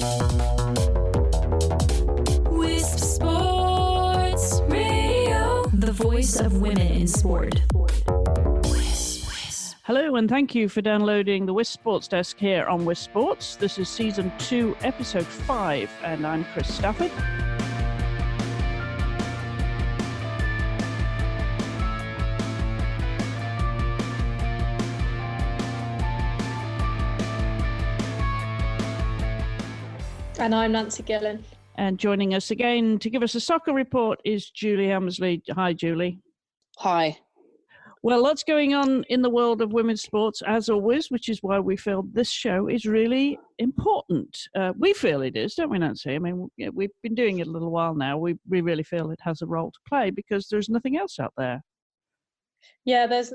WiSP Sports Radio, the voice of women in sport. Hello, and thank you for downloading the WiSP Sports Desk here on WiSP Sports. This is Season 2, Episode 5, and I'm Chris Stafford. And I'm Nancy Gillen. And joining us again to give us a soccer report is Julie Helmsley. Hi, Julie. Hi. Well, lots going on in the world of women's sports, as always, which is why we feel this show is really important. We feel it is, don't we, Nancy? I mean, we've been doing it a little while now. We really feel it has a role to play because there's nothing else out there. Yeah, there's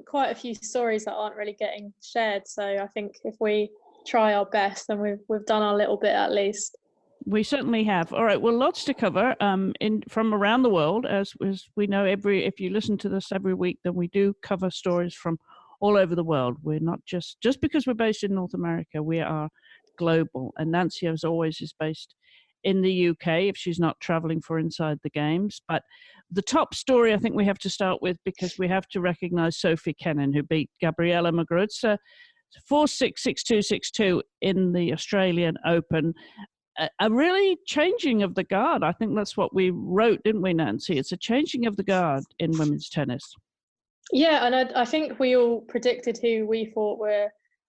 quite a few stories that aren't really getting shared. So I think if we try our best, then we've done our little bit at least. We certainly have. All right. Well, lots to cover from around the world. As we know, if you listen to this every week, then we do cover stories from all over the world. We're not just because we're based in North America, we are global. And Nancy, as always, is based in the UK if she's not traveling for Inside the Games. But the top story I think we have to start with, because we have to recognize Sofia Kenin, who beat Gabriela Muguruza 4-6, 6-2, 6-2 in the Australian Open. A really changing of the guard. I think that's what we wrote, didn't we, Nancy? It's a changing of the guard in women's tennis. Yeah, and I think we all predicted who we thought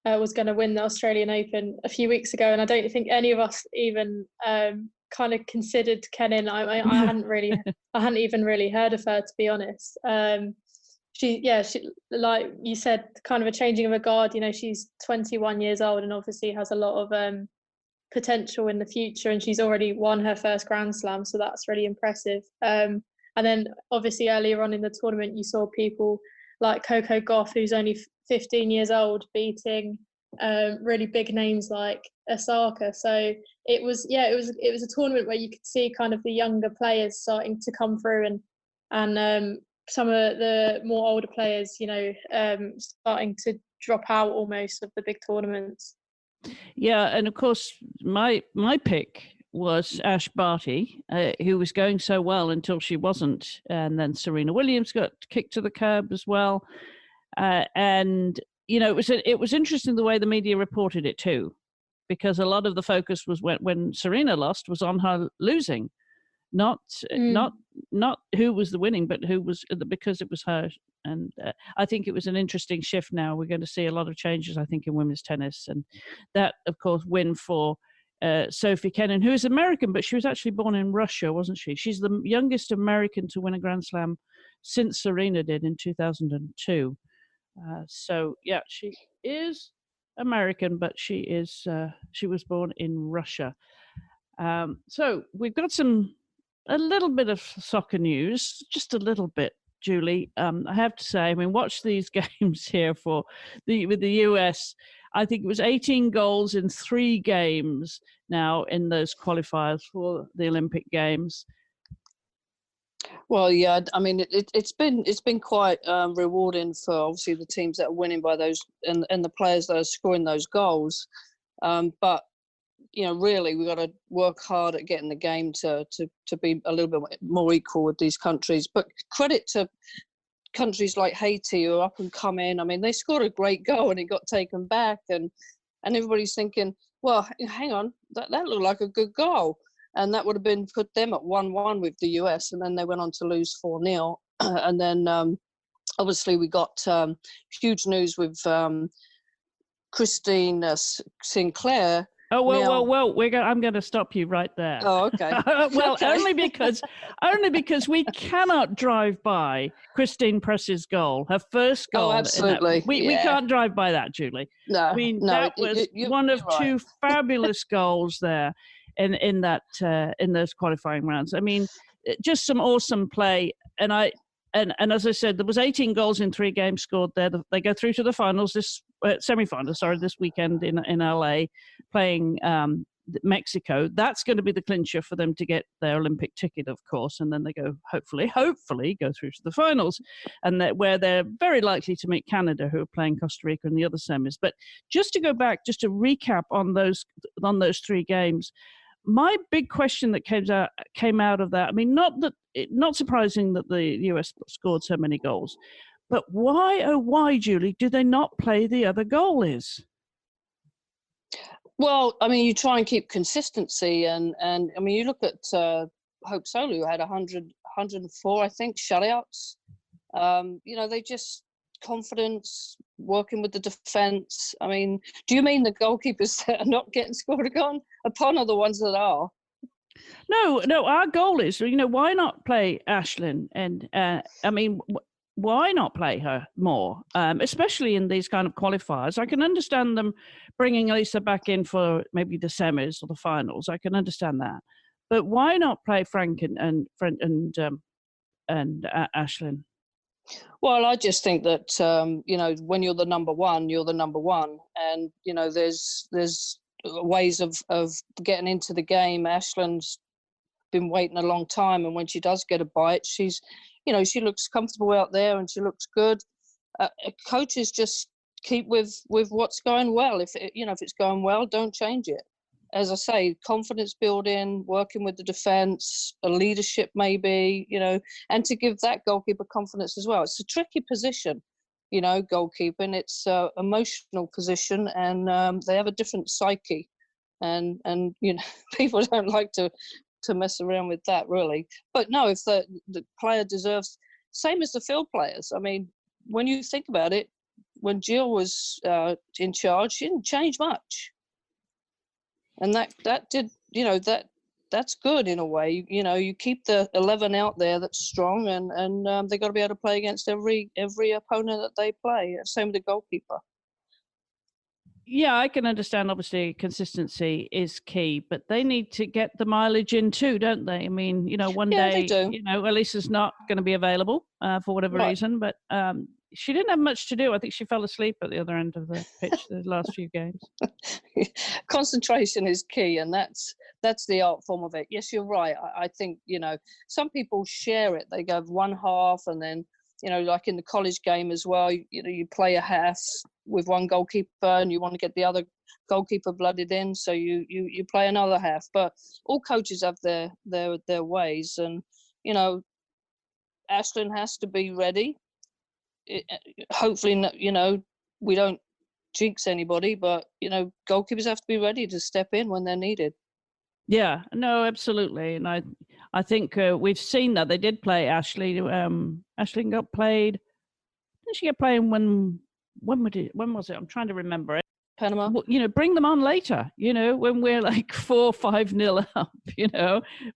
was going to win the Australian Open a few weeks ago, and I don't think any of us even kind of considered Kenin. I hadn't even really heard of her, to be honest. She, like you said, kind of a changing of a guard. You know, she's 21 years old and obviously has a lot of potential in the future, and she's already won her first Grand Slam, so that's really impressive. And then obviously earlier on in the tournament, you saw people like Coco Gauff, who's only 15 years old, beating really big names like Osaka. So it was a tournament where you could see kind of the younger players starting to come through, and some of the more older players, you know, starting to drop out almost of the big tournaments. Yeah, and of course, my pick was Ash Barty, who was going so well until she wasn't, and then Serena Williams got kicked to the curb as well. And you know, it was interesting the way the media reported it too, because a lot of the focus was when Serena lost was on her losing, not who was the winning, but who was, because it was her. And I think it was an interesting shift now. We're going to see a lot of changes, I think, in women's tennis. And that, of course, win for Sofia Kenin, who is American, but she was actually born in Russia, wasn't she? She's the youngest American to win a Grand Slam since Serena did in 2002. So, yeah, she is American, but she was born in Russia. So we've got a little bit of soccer news, just a little bit. Julie, I have to say, I mean, watch these games here with the US. I think it was 18 goals in 3 games now in those qualifiers for the Olympic Games. Well, yeah, I mean, it's been quite rewarding for obviously the teams that are winning by those and the players that are scoring those goals. But you know, really, we've got to work hard at getting the game to be a little bit more equal with these countries. But credit to countries like Haiti who are up and coming. I mean, they scored a great goal and it got taken back, and everybody's thinking, well, hang on, that looked like a good goal, and that would have put them at 1-1 with the US, and then they went on to lose 4-0. And then obviously we got huge news with Christine Sinclair. Oh, well, I'm going to stop you right there. Oh, okay. Well, okay. only because we cannot drive by Christine Press's goal, her first goal. Oh, absolutely. We can't drive by that, Julie. No, I mean, that was one of 2 fabulous goals there in those qualifying rounds. I mean, just some awesome play. And as I said, there was 18 goals in 3 games scored there. They go through to the finals, semi-finals, this weekend in LA, playing Mexico. That's going to be the clincher for them to get their Olympic ticket, of course, and then they go hopefully go through to the finals, and where they're very likely to meet Canada, who are playing Costa Rica in the other semis. But just to go back, just to recap on those 3 games, my big question that came out of that, I mean, not surprising that the US scored so many goals, but why, Julie, do they not play the other goalies? Well, I mean, you try and keep consistency, and I mean, you look at Hope Solo, who had 104, I think, shutouts. They just confidence, working with the defence. I mean, do you mean the goalkeepers that are not getting scored upon are the ones that are? No, our goalies, why not play Ashlyn? And I mean, why not play her more, especially in these kind of qualifiers? I can understand them bringing Elisa back in for maybe the semis or the finals. I can understand that, but why not play Frank and Ashlyn? Well, I just think that when you're the number one, you're the number one, and there's ways of getting into the game. Ashlyn's been waiting a long time, and when she does get a bite, she looks comfortable out there and she looks good. Coaches just keep with what's going well. If it's going well, don't change it. As I say, confidence building, working with the defence, a leadership maybe, and to give that goalkeeper confidence as well. It's a tricky position, goalkeeping. It's an emotional position, and they have a different psyche, and people don't like to mess around with that, really. But no, if the player deserves, same as the field players. I mean, when you think about it, when Jill was in charge, she didn't change much, and that did, that's good in a way. You keep the 11 out there that's strong, and they got to be able to play against every opponent that they play. Same with the goalkeeper. Yeah, I can understand. Obviously, consistency is key, but they need to get the mileage in too, don't they? I mean, one day, Elisa's not going to be available for whatever reason, but she didn't have much to do. I think she fell asleep at the other end of the pitch the last few games. Concentration is key, and that's the art form of it. Yes, you're right. I think, some people share it. They go one half, and then, like in the college game as well, you play a half with one goalkeeper and you want to get the other goalkeeper blooded in, so you play another half. But all coaches have their ways, and Ashlyn has to be ready. Hopefully, we don't jinx anybody, but goalkeepers have to be ready to step in when they're needed. Yeah, no, absolutely, and I think we've seen that they did play Ashley. Ashley got played. Didn't she get playing when was it? I'm trying to remember it. Panama. Bring them on later. When we're like 4-5-0 up.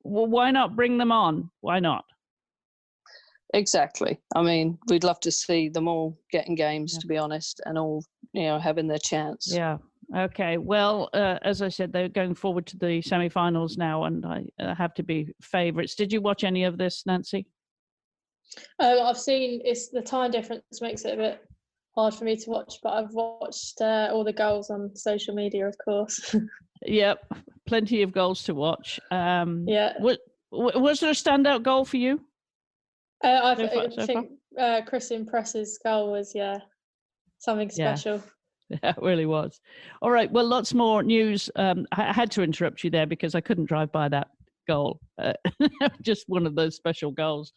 Well, why not bring them on? Why not? Exactly. I mean, we'd love to see them all getting games, to be honest, and all having their chance. Yeah. Okay. Well, as I said, they're going forward to the semi-finals now, and I have to be favourites. Did you watch any of this, Nancy? I've seen. It's the time difference makes it a bit hard for me to watch, but I've watched all the goals on social media, of course. Yep, plenty of goals to watch. Yeah. Was there a standout goal for you? I think Kristen Press's goal was something special. Yeah, it really was. All right. Well, lots more news. I had to interrupt you there because I couldn't drive by that goal. Just one of those special goals,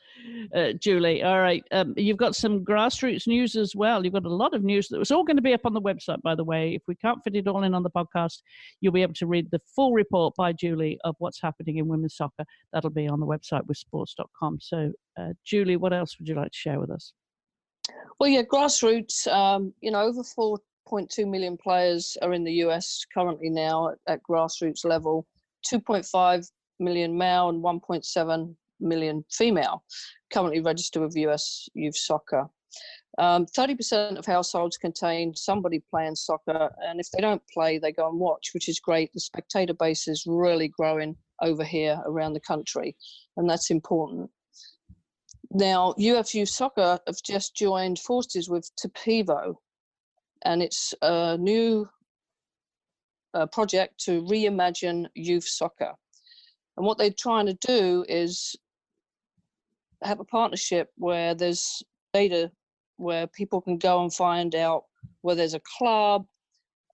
Julie. All right. You've got some grassroots news as well. You've got a lot of news that was all going to be up on the website, by the way. If we can't fit it all in on the podcast, you'll be able to read the full report by Julie of what's happening in women's soccer. That'll be on the website wisports.com. So, Julie, what else would you like to share with us? Well, yeah, grassroots, over 4.2 million players are in the US currently now at grassroots level, 2.5 million male and 1.7 million female currently registered with US youth soccer. 30% of households contain somebody playing soccer, and if they don't play, they go and watch, which is great. The spectator base is really growing over here around the country, and that's important. Now, UF Youth Soccer have just joined forces with Tapivo, and it's a new project to reimagine youth soccer. And what they're trying to do is have a partnership where there's data where people can go and find out where there's a club,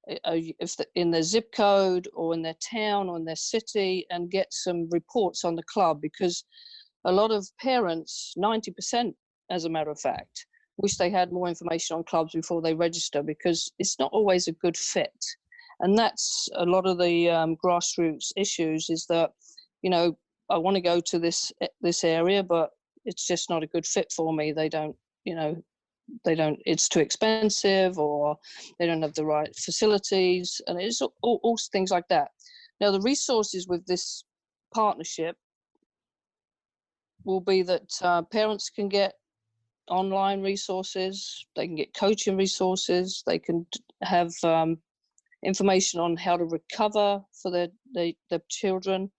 if in their zip code or in their town or in their city, and get some reports on the club, because a lot of parents, 90% as a matter of fact, wish they had more information on clubs before they register, because it's not always a good fit. And that's a lot of the grassroots issues, is that, you know, I want to go to this area, but it's just not a good fit for me. They don't, it's too expensive, or they don't have the right facilities, and it's all things like that. Now, the resources with this partnership will be that parents can get online resources, they can get coaching resources, they can have information on how to recover for their children,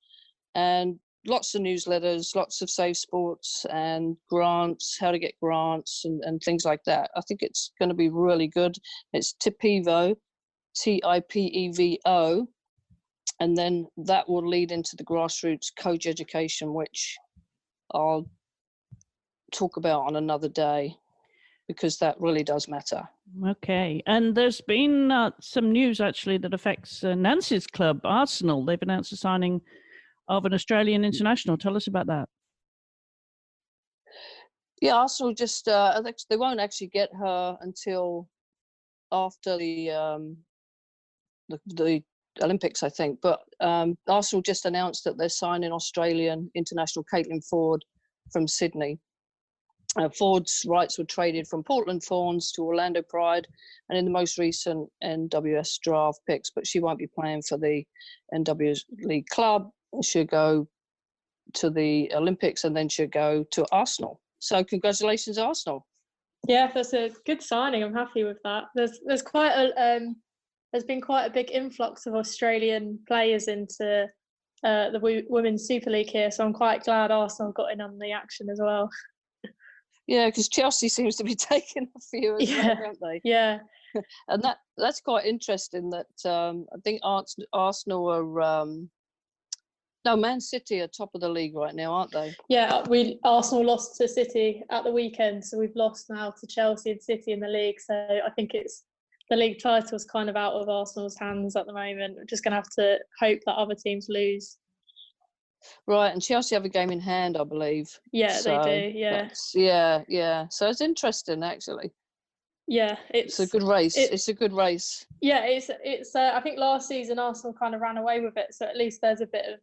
and lots of newsletters, lots of safe sports and grants, how to get grants and things like that. I think it's going to be really good. It's TIPEVO, TIPEVO, and then that will lead into the grassroots coach education, which I'll talk about on another day, because that really does matter. Okay. And there's been some news actually that affects Nancy's club, Arsenal. They've announced the signing of an Australian international. Tell us about that. Yeah, Arsenal just, they won't actually get her until after the Olympics, I think. But Arsenal just announced that they're signing Australian international Caitlin Ford from Sydney. Ford's rights were traded from Portland Thorns to Orlando Pride, and in the most recent NWS draft picks, but she won't be playing for the NWS League club. She'll go to the Olympics, and then she'll go to Arsenal. So congratulations, Arsenal. Yeah, that's a good signing. I'm happy with that. There's quite a there's been quite a big influx of Australian players into the Women's Super League here, so I'm quite glad Arsenal got in on the action as well. Yeah, because Chelsea seems to be taking a few as well, don't they? Yeah. And that's quite interesting. That I think Arsenal are. No, Man City are top of the league right now, aren't they? Yeah, Arsenal lost to City at the weekend, so we've lost now to Chelsea and City in the league. So I think it's the league title's kind of out of Arsenal's hands at the moment. We're just going to have to hope that other teams lose. Right, and Chelsea have a game in hand, I believe. Yeah, so they do. Yeah. Yeah. So it's interesting, actually. Yeah, it's a good race. It's a good race. Yeah, it's. I think last season Arsenal kind of ran away with it, so at least there's a bit of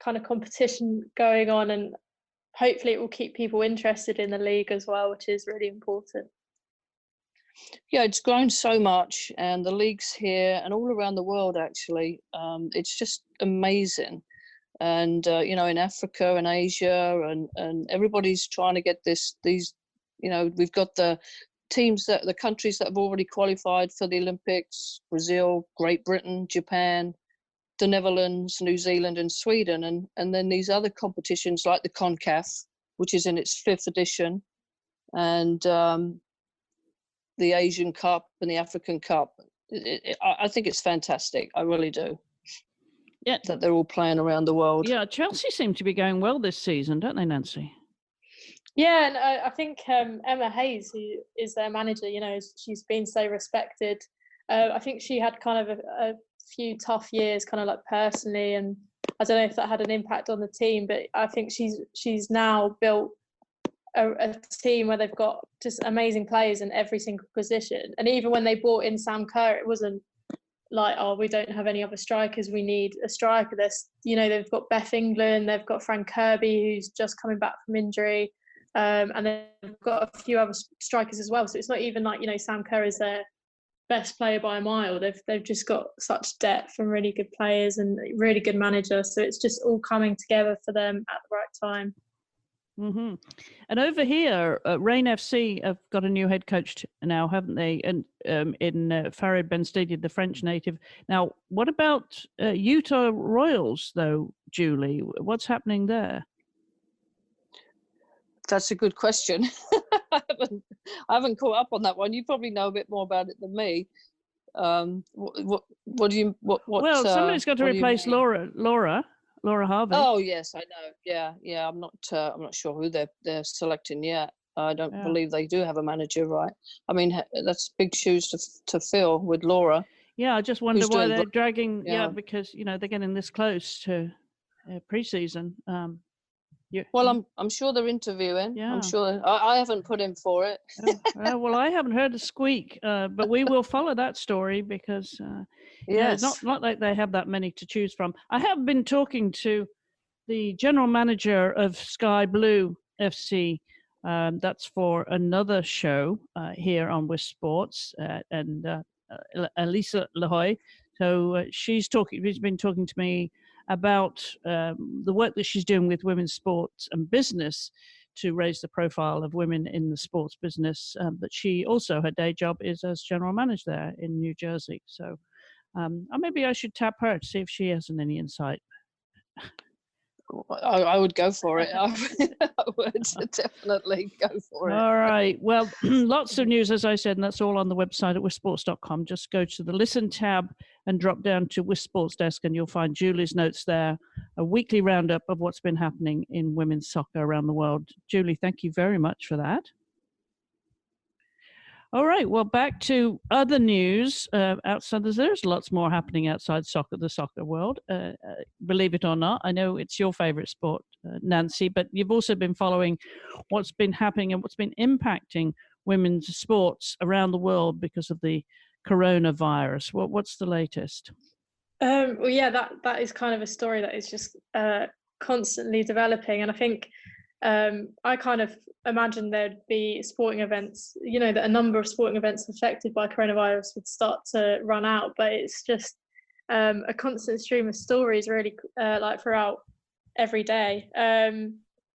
kind of competition going on, and hopefully it will keep people interested in the league as well, which is really important. Yeah, it's grown so much, and the leagues here and all around the world, actually, it's just amazing. And in Africa and Asia, and everybody's trying to get these. We've got the countries that have already qualified for the Olympics: Brazil, Great Britain, Japan, the Netherlands, New Zealand, and Sweden, and then these other competitions like the CONCACAF, which is in its 5th edition, and the Asian Cup and the African Cup. I think it's fantastic. I really do. Yeah, that they're all playing around the world. Yeah, Chelsea seem to be going well this season, don't they, Nancy? Yeah, and I think Emma Hayes, who is their manager, she's been so respected. I think she had kind of a few tough years, kind of like personally, and I don't know if that had an impact on the team, but I think she's now built a team where they've got just amazing players in every single position. And even when they brought in Sam Kerr, it wasn't like, oh, we don't have any other strikers, we need a striker. They've got Beth England, they've got Fran Kirby, who's just coming back from injury, and they've got a few other strikers as well. So it's not even like, Sam Kerr is their best player by a mile. They've just got such depth and really good players and really good manager. So it's just all coming together for them at the right time. Mm-hmm. And over here, Rain FC have got a new head coach now, haven't they? And in Farid Benstidi, the French native. Now, what about Utah Royals, though, Julie? What's happening there? That's a good question. I haven't caught up on that one. You probably know a bit more about it than me. What do you what? Well, somebody's got to what do you replace mean? Laura Harvey. Oh yes, I know. Yeah. I'm not sure who they're selecting yet. I don't Yeah. believe they do have a manager, right? I mean, that's big shoes to fill with Laura. Yeah, I just wonder who's why doing they're dragging. Yeah, yeah. because they're getting this close to pre-season. Well, I'm sure they're interviewing. Yeah. I'm sure. I haven't put in for it. Well, I haven't heard a squeak, but we will follow that story because Yes. it's not like they have that many to choose from. I have been talking to the general manager of Sky Blue FC. That's for another show here on WiSP Sports, and Elisa Lahoy. So she's been talking to me about the work that she's doing with women's sports and business to raise the profile of women in the sports business. But she also, her day job is as general manager there in New Jersey. So maybe I should tap her to see if she has any insight. I would go for it. I would definitely go for it. All right. Well, lots of news, as I said, and that's all on the website at wisports.com. Just go to the Listen tab and drop down to WiSP Sports Desk, and you'll find Julie's notes there, a weekly roundup of what's been happening in women's soccer around the world. Julie, thank you very much for that. All right. Well, back to other news outside. There's lots more happening outside the soccer world. Believe it or not, I know it's your favorite sport, Nancy, but you've also been following what's been happening and what's been impacting women's sports around the world because of the coronavirus. What's the latest? Well, yeah, that is kind of a story that is just constantly developing, and I think I kind of imagine there'd be sporting events, that a number of sporting events affected by coronavirus would start to run out, but it's just a constant stream of stories really like throughout every day.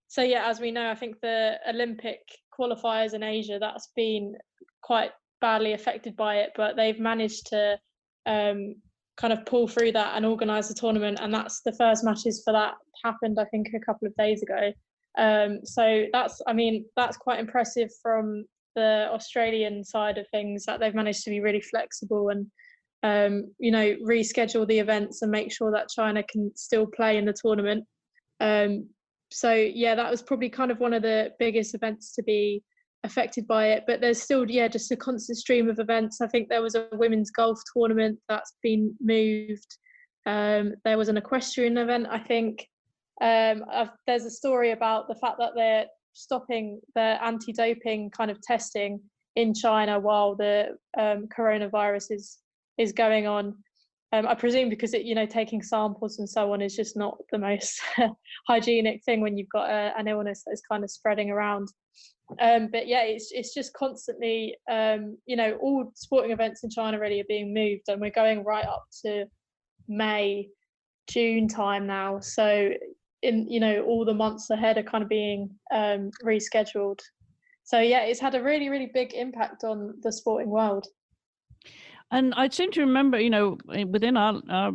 So yeah, as we know, I think the Olympic qualifiers in Asia, that's been quite badly affected by it, but they've managed to kind of pull through that and organise the tournament, and that's the first matches for that happened, I think, a couple of days ago. So that's quite impressive from the Australian side of things, that they've managed to be really flexible and reschedule the events and make sure that China can still play in the tournament. So yeah, that was probably kind of one of the biggest events to be affected by it, but there's still just a constant stream of events. I think there was a women's golf tournament that's been moved. There was an equestrian event, I think. There's a story about the fact that they're stopping the anti-doping kind of testing in China while the coronavirus is going on. I presume because taking samples and so on is just not the most hygienic thing when you've got an illness that's kind of spreading around. But yeah, it's just constantly, all sporting events in China really are being moved, and we're going right up to May, June time now. So all the months ahead are kind of being rescheduled. So yeah, it's had a really, really big impact on the sporting world. And I seem to remember, within our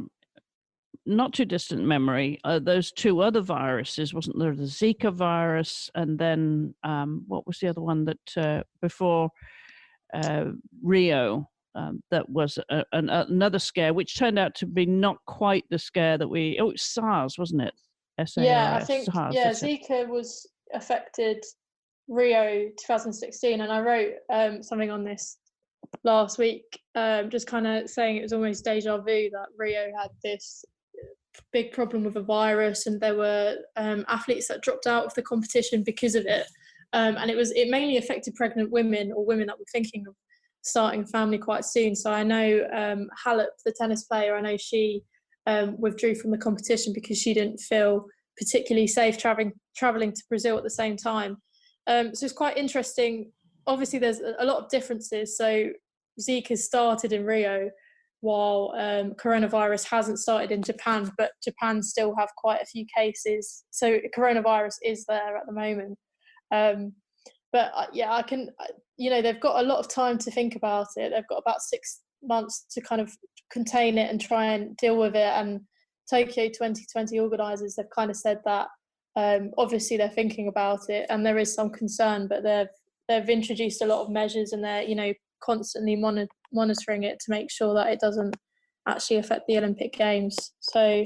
not too distant memory, those two other viruses, wasn't there? The Zika virus, and then what was the other one that before Rio? That was another scare, which turned out to be not quite the scare that it was SARS, wasn't it? SARS, yeah, I think SARS, Zika was affected Rio 2016, and I wrote something on this last week, just kind of saying it was almost deja vu that Rio had this big problem with a virus, and there were athletes that dropped out of the competition because of it, and it mainly affected pregnant women or women that were thinking of starting a family quite soon. So I know Halep, the tennis player, I know she withdrew from the competition because she didn't feel particularly safe traveling to Brazil at the same time. So it's quite interesting. Obviously there's a lot of differences. So Zika started in Rio while coronavirus hasn't started in Japan, but Japan still have quite a few cases. So coronavirus is there at the moment. But yeah, they've got a lot of time to think about it. They've got about 6 months to kind of contain it and try and deal with it. And Tokyo 2020 organisers, they've kind of said that obviously they're thinking about it and there is some concern, but they've introduced a lot of measures, and they're constantly monitoring it to make sure that it doesn't actually affect the Olympic Games. So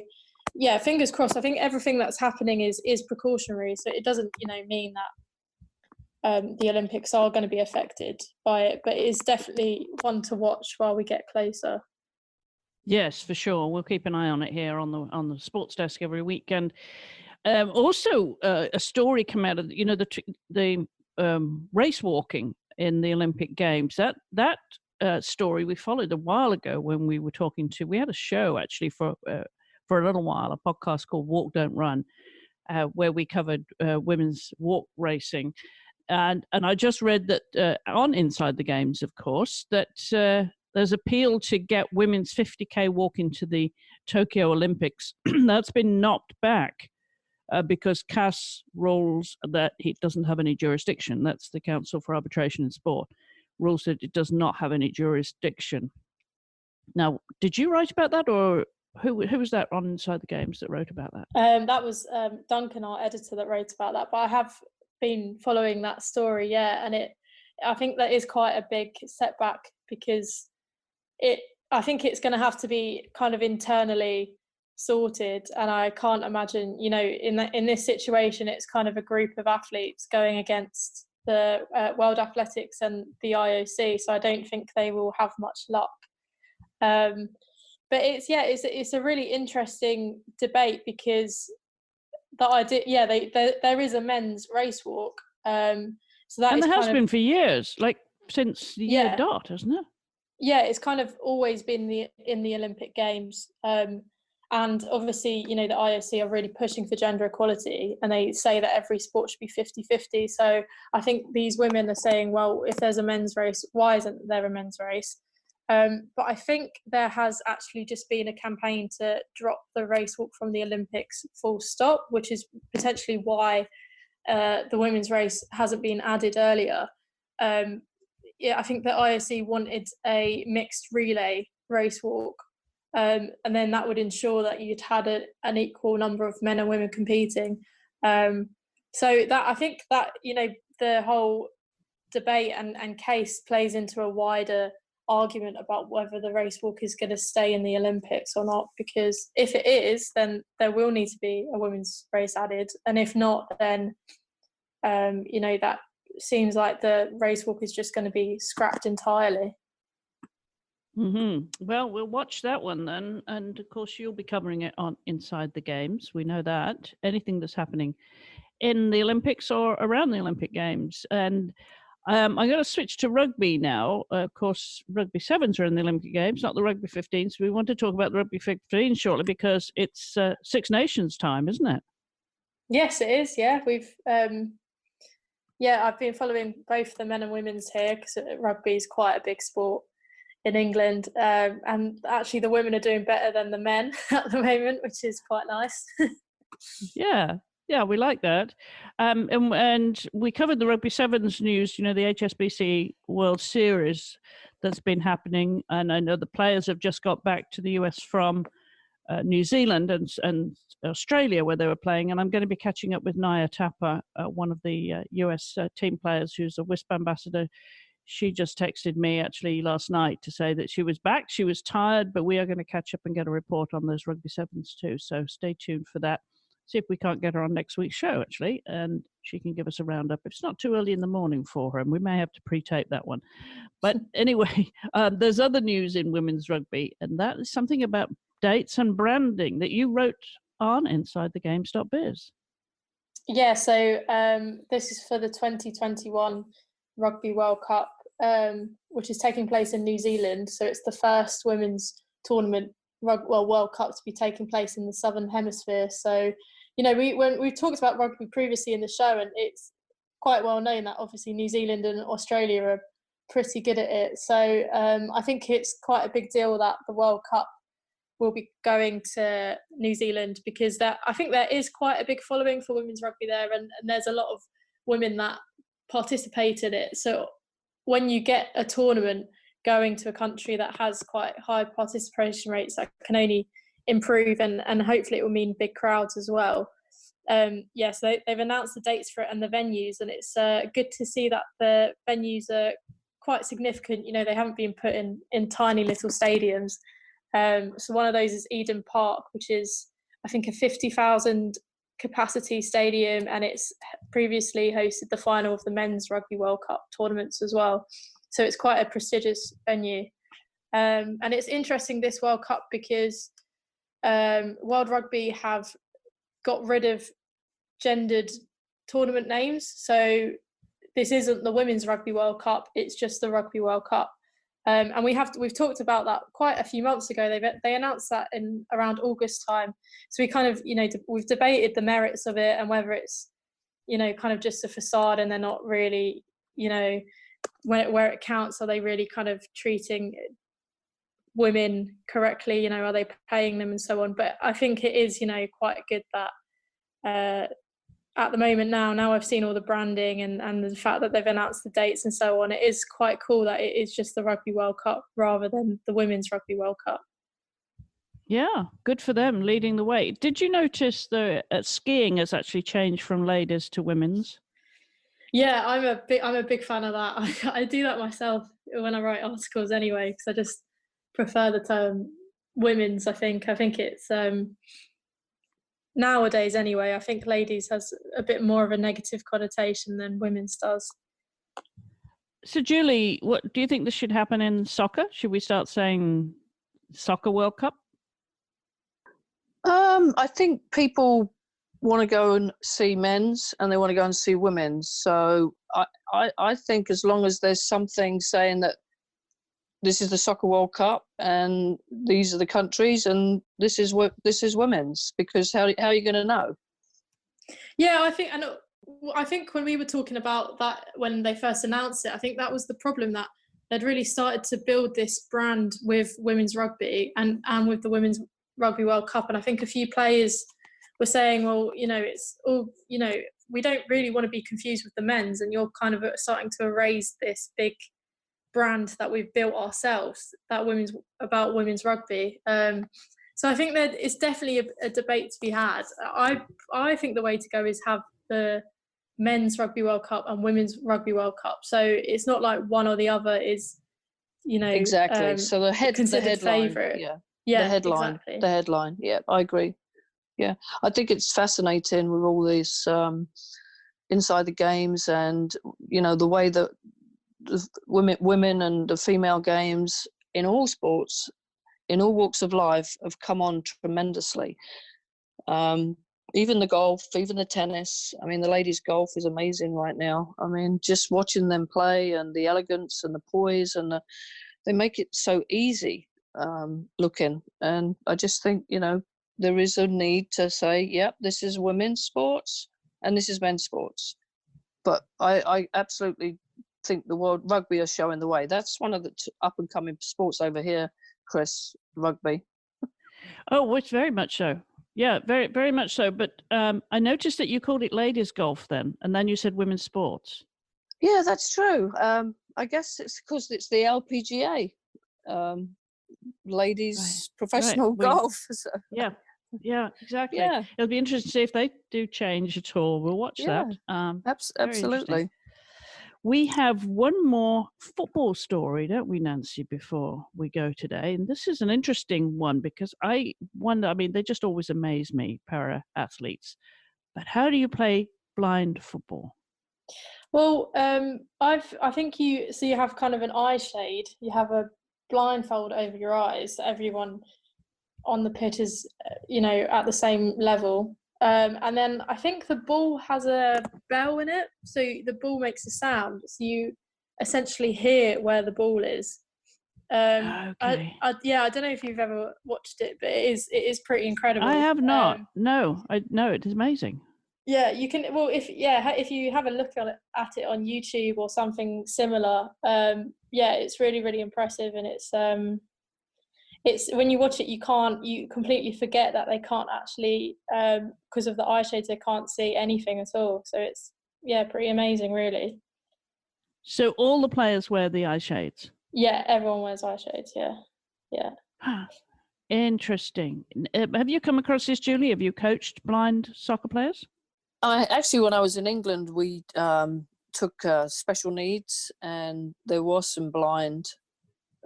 yeah, fingers crossed. I think everything that's happening is precautionary, so it doesn't mean that the Olympics are going to be affected by it, but it is definitely one to watch while we get closer. Yes, for sure. We'll keep an eye on it here on the sports desk every week. And also, a story came out of the race walking in the Olympic Games. That story we followed a while ago when we were talking to. We had a show actually for a little while, a podcast called Walk Don't Run, where we covered women's walk racing. And I just read that on Inside the Games, of course, that there's appeal to get women's 50K walk into the Tokyo Olympics. That's been knocked back because CAS rules that it doesn't have any jurisdiction. That's the Council for Arbitration in Sport. Rules that it does not have any jurisdiction. Now, did you write about that, or who was that on Inside the Games that wrote about that? That was Duncan, our editor, that wrote about that. But I have been following that story, and I think that is quite a big setback, because I think it's going to have to be kind of internally sorted, and I can't imagine, in this situation, it's kind of a group of athletes going against the World Athletics and the IOC, so I don't think they will have much luck. But it's a really interesting debate, because the idea, there is a men's race walk, so that, and there has been for years, like since the year dot, hasn't it? Yeah, it's kind of always been in the Olympic Games, and obviously, the IOC are really pushing for gender equality, and they say that every sport should be 50-50. So I think these women are saying, well, if there's a men's race, why isn't there a men's race? But I think there has actually just been a campaign to drop the race walk from the Olympics full stop, which is potentially why the women's race hasn't been added earlier. I think the IOC wanted a mixed relay race walk, and then that would ensure that you'd had an equal number of men and women competing. So that, I think that, the whole debate and case plays into a wider argument about whether the race walk is going to stay in the Olympics or not, because if it is, then there will need to be a women's race added, and if not, then that seems like the race walk is just going to be scrapped entirely. Well, we'll watch that one then, and of course you'll be covering it on Inside the Games. We know that. Anything that's happening in the Olympics or around the Olympic Games. And I'm going to switch to rugby now. Of course, rugby sevens are in the Olympic Games, not the rugby 15s. We want to talk about the rugby 15 shortly, because it's Six Nations time, isn't it? Yes, it is. Yeah, we've I've been following both the men and women's here, because rugby is quite a big sport in England, and actually the women are doing better than the men at the moment, which is quite nice. Yeah, we like that. And we covered the rugby sevens news, the HSBC World Series that's been happening, and I know the players have just got back to the US from New Zealand and Australia, where they were playing, and I'm going to be catching up with Naya Tapper, one of the US team players who's a WiSP ambassador. She just texted me actually last night to say that she was back. She was tired, but we are going to catch up and get a report on those rugby sevens too. So stay tuned for that. See if we can't get her on next week's show, actually, and she can give us a roundup. It's not too early in the morning for her, and we may have to pre-tape that one. But anyway, there's other news in women's rugby, and that is something about dates and branding that you wrote on Inside the Games.biz. Yeah, so this is for the 2021 Rugby World Cup, which is taking place in New Zealand. So it's the first women's tournament, World Cup, to be taking place in the Southern Hemisphere. So, we've talked about rugby previously in the show, and it's quite well known that obviously New Zealand and Australia are pretty good at it. So I think it's quite a big deal that the World Cup will be going to New Zealand, because I think there is quite a big following for women's rugby there, and there's a lot of women that participate in it. So when you get a tournament going to a country that has quite high participation rates, that can only improve, and hopefully it will mean big crowds as well. So they've announced the dates for it and the venues, and it's good to see that the venues are quite significant. You know, they haven't been put in tiny little stadiums. So one of those is Eden Park, which is, I think, a 50,000 capacity stadium, and it's previously hosted the final of the Men's Rugby World Cup tournaments as well. So it's quite a prestigious venue. And it's interesting, this World Cup, because World Rugby have got rid of gendered tournament names. So this isn't the Women's Rugby World Cup, it's just the Rugby World Cup. And we've talked about that quite a few months ago. They announced that in around August time. So we kind of, you know, we've debated the merits of it and whether it's, you know, kind of just a facade and they're not really, you know, where it counts, are they really kind of treating women correctly? You know, are they paying them and so on? But I think it is, you know, quite good that at the moment now I've seen all the branding and the fact that they've announced the dates and so on, it is quite cool that it is just the Rugby World Cup rather than the Women's Rugby World Cup. Yeah, good for them, leading the way. Did you notice that skiing has actually changed from ladies to women's? Yeah, I'm a big fan of that. I do that myself when I write articles anyway, because I just prefer the term women's. I think it's nowadays anyway, I think ladies has a bit more of a negative connotation than women's does. So Julie, what do you think this should happen in soccer? Should we start saying Soccer World Cup? I think people want to go and see men's and they want to go and see women's. So I think as long as there's something saying that this is the Soccer World Cup and these are the countries and this is women's, because how are you going to know? Yeah, I think when we were talking about that when they first announced it, I think that was the problem, that they'd really started to build this brand with women's rugby and with the Women's Rugby World Cup. And I think a few players were saying, well, you know, it's all, you know, we don't really want to be confused with the men's, and you're kind of starting to erase this big brand that we've built ourselves, that about women's rugby. So I think that it's definitely a debate to be had. I think the way to go is have the Men's Rugby World Cup and Women's Rugby World Cup. So it's not like one or the other is, you know, exactly. So the headline, favourite. Yeah, the headline. Yeah, I agree. Yeah, I think it's fascinating with all these inside the games, and you know the way that the women and the female games in all sports, in all walks of life, have come on tremendously. Even the golf, even the tennis. I mean, the ladies' golf is amazing right now. I mean, just watching them play and the elegance and the poise and they make it so easy looking. And I just think, you know, there is a need to say, yep, this is women's sports and this is men's sports. But I absolutely think the World Rugby are showing the way. That's one of the up and coming sports over here, Chris, rugby. Oh, it's very much so. Yeah, very, very much so. But I noticed that you called it ladies golf then, and then you said women's sports. Yeah, that's true. I guess it's because it's the LPGA, ladies professional golf. So. Yeah, exactly. Yeah. It'll be interesting to see if they do change at all. We'll watch that. Absolutely. We have one more football story, don't we, Nancy, before we go today? And this is an interesting one because I wonder, I mean, they just always amaze me, para-athletes. But how do you play blind football? Well, I think you have kind of an eye shade. You have a blindfold over your eyes. So everyone on the pitch is, you know, at the same level. And then I think the ball has a bell in it, so the ball makes a sound. So you essentially hear where the ball is. Okay. I don't know if you've ever watched it, but it is pretty incredible. I have not. No, it is amazing. Yeah, you can. Well, if you have a look at it on YouTube or something similar, it's really, really impressive, and it's when you watch it, you completely forget that they can't actually, because of the eye shades, they can't see anything at all. So it's pretty amazing, really. So all the players wear the eye shades? Yeah, everyone wears eye shades. Yeah. Interesting. Have you come across this, Julie? Have you coached blind soccer players? Actually, when I was in England, we took special needs, and there was some blind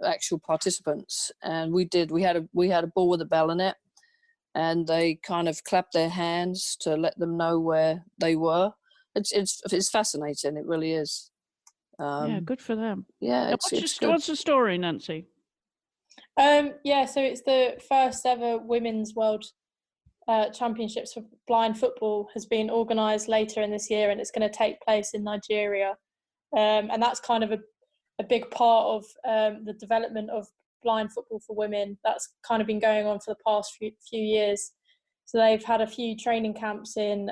actual participants, and we had a ball with a bell in it, and they kind of clapped their hands to let them know where they were. It's fascinating. It really is. Yeah, good for them. Yeah, what's the story, Nancy? Yeah, so it's the first ever Women's World Championships for blind football has been organised later in this year, and it's going to take place in Nigeria. And that's kind of a big part of the development of blind football for women. That's kind of been going on for the past few years. So they've had a few training camps in,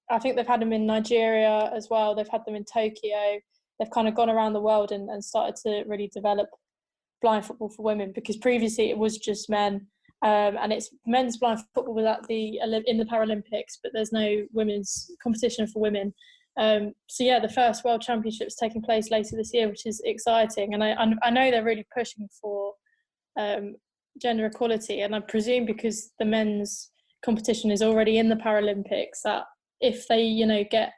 I think they've had them in Nigeria as well. They've had them in Tokyo. They've kind of gone around the world and started to really develop blind football for women, because previously it was just men. And it's men's blind football was in the Paralympics, but there's no women's competition for women. So yeah, the first World Championships taking place later this year, which is exciting. And I know they're really pushing for gender equality, and I presume because the men's competition is already in the Paralympics, that if they get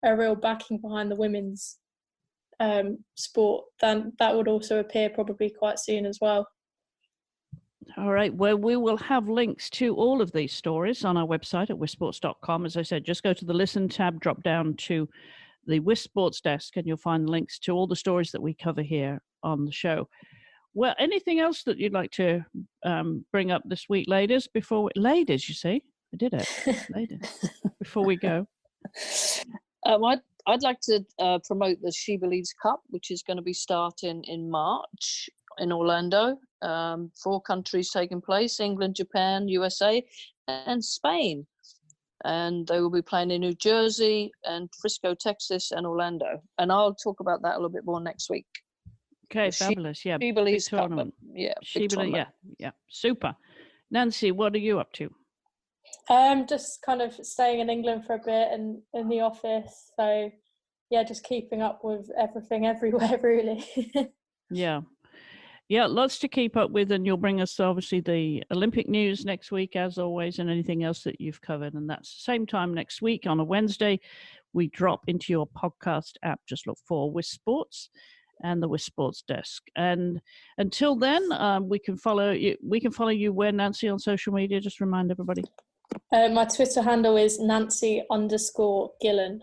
a real backing behind the women's sport, then that would also appear probably quite soon as well. All right. Well, we will have links to all of these stories on our website at wisports.com. As I said, just go to the Listen tab, drop down to the WiSP Sports Desk, and you'll find links to all the stories that we cover here on the show. Well, anything else that you'd like to bring up this week, ladies? Ladies, you see? I did it. Ladies. Before we go. I'd like to promote the She Believes Cup, which is going to be starting in March in Orlando. 4 countries taking place: England, Japan, USA, and Spain. And they will be playing in New Jersey and Frisco, Texas, and Orlando. And I'll talk about that a little bit more next week. Okay, fabulous. She Believes Cup. Yeah, yeah, super. Nancy, what are you up to? Just kind of staying in England for a bit and in the office. So yeah, just keeping up with everything everywhere, really. Yeah, lots to keep up with, and you'll bring us obviously the Olympic news next week, as always, and anything else that you've covered. And that's the same time next week on a Wednesday. We drop into your podcast app. Just look for WiSP Sports and the WiSP Sports Desk. And until then, we can follow you. We can follow you where, Nancy, on social media? Just remind everybody. My Twitter handle is Nancy_Gillen.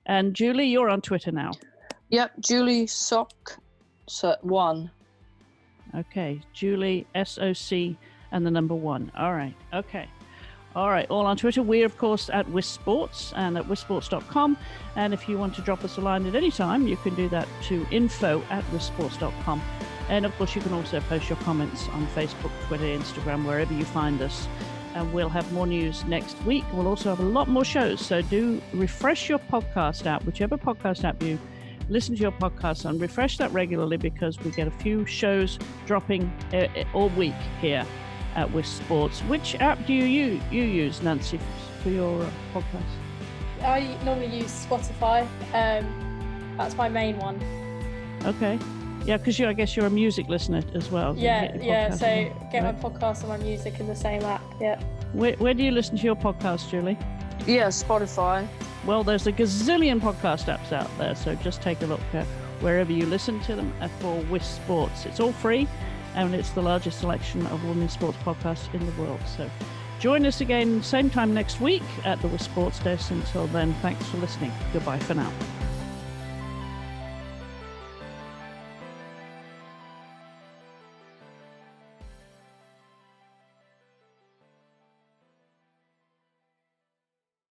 And Julie, you're on Twitter now. Yep, Julie Soc1. Okay, Julie SOC and the number 1. All right. Okay. All right. All on Twitter. We're, of course, at WiSP Sports and at wisports.com. And if you want to drop us a line at any time, you can do that to info@wisports.com. And, of course, you can also post your comments on Facebook, Twitter, Instagram, wherever you find us. And we'll have more news next week. We'll also have a lot more shows. So do refresh your podcast app, whichever podcast app you listen to your podcast on. Refresh that regularly, because we get a few shows dropping all week here at WiSP Sports. Which app do you use, Nancy, for your podcast? I normally use Spotify. That's my main one. Okay. Yeah, because I guess you're a music listener as well. So yeah. So get my podcast and my music in the same app. Yeah. Where do you listen to your podcast, Julie? Yeah, Spotify. Well, there's a gazillion podcast apps out there, so just take a look wherever you listen to them for WiSP Sports. It's all free, and it's the largest selection of women's sports podcasts in the world. So join us again same time next week at the WiSP Sports Desk. Until then, thanks for listening. Goodbye for now.